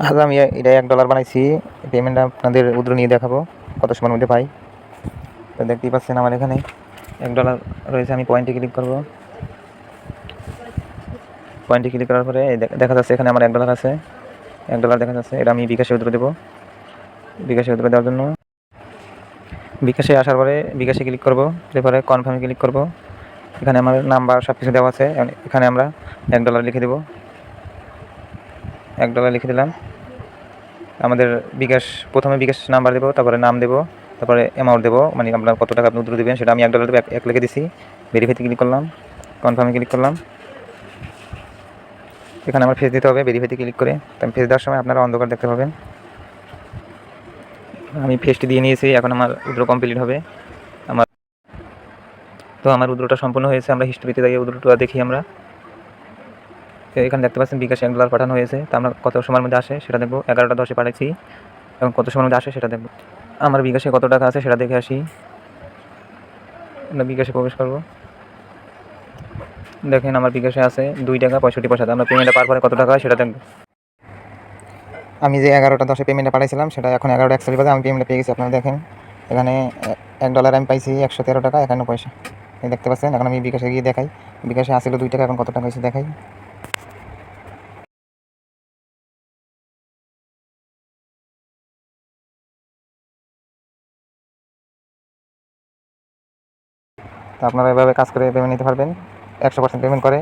আজ আমি এটা $1 বানাইছি। পেমেন্ট আপনাদের উদ্র নিয়ে দেখাবো কত সময়ের মধ্যে পাই। তো দেখতেই পাচ্ছেন আমার এখানে $1 রয়েছে। আমি পয়েন্টে ক্লিক করব। পয়েন্টে ক্লিক করার পরে দেখা যাচ্ছে এখানে আমার $1 আছে। $1 দেখা যাচ্ছে। এটা আমি বিকাশে উদ্র দেবো। বিকাশে উদ্র দেওয়ার জন্য বিকাশে আসার পরে বিকাশে ক্লিক করব। এরপরে কনফার্মে ক্লিক করব। এখানে আমার নাম্বার সব কিছু দেওয়া আছে। এখানে আমরা $1 লিখে দেবো। $1 লিখে দিলাম। আমাদের বিকাশ প্রথমে বিকাশ নাম্বার দেবো, তারপরে নাম দেবো, তারপরে অ্যামাউন্ট দেবো, মানে আপনার কত টাকা আপনি উদ্র দেবেন সেটা আমি $1 দেবো। এক লিখে দিছি। ভেরিফাইতে ক্লিক করলাম, কনফার্মে ক্লিক করলাম। এখানে আমার ফেস দিতে হবে ভেরিফাইতে ক্লিক করে। তো ফেস দেওয়ার সময় আপনারা অন্ধকার দেখতে পাবেন। আমি ফেসটি দিয়ে নিয়েছি। এখন আমার উদ্র কমপ্লিট হবে। আমার উদ্রটা সম্পূর্ণ হয়েছে। আমরা হিস্ট্রিতে যাই উদ্রটা দেখি আমরা। এখানে দেখতে পাচ্ছেন বিকাশে $1 পাঠানো হয়েছে। তো আমরা কত সময়ের মধ্যে আসে সেটা দেখবো। 11টা 10-এ পাঠাচ্ছি এবং কত সময়ের মধ্যে আসে সেটা দেখবো। আমার বিকাশে কত টাকা আছে সেটা দেখে আসি। আমরা বিকাশে প্রবেশ করব। দেখেন আমার বিকাশে আছে $2.65। আমরা পেমেন্টটা পাওয়ার পরে কত টাকা হয় সেটা দেখবো। আমি যে 11টা 10-এ পেমেন্টটা পাঠাইছিলাম সেটা এখন 11টা 41 বাজে আমি পেমেন্টটা পেয়ে গেছি। আপনারা দেখেন এখানে $1 আমি পাইছি 113.51 টাকা। দেখতে পাচ্ছেন। এখন আমি বিকাশে গিয়ে দেখাই। বিকাশে আসছিল $2, এখন কত টাকা হয়েছে দেখাই। তো আপনারা এভাবে কাজ করে পেমেন্ট নিতে পারবেন। 100% পেমেন্ট করে।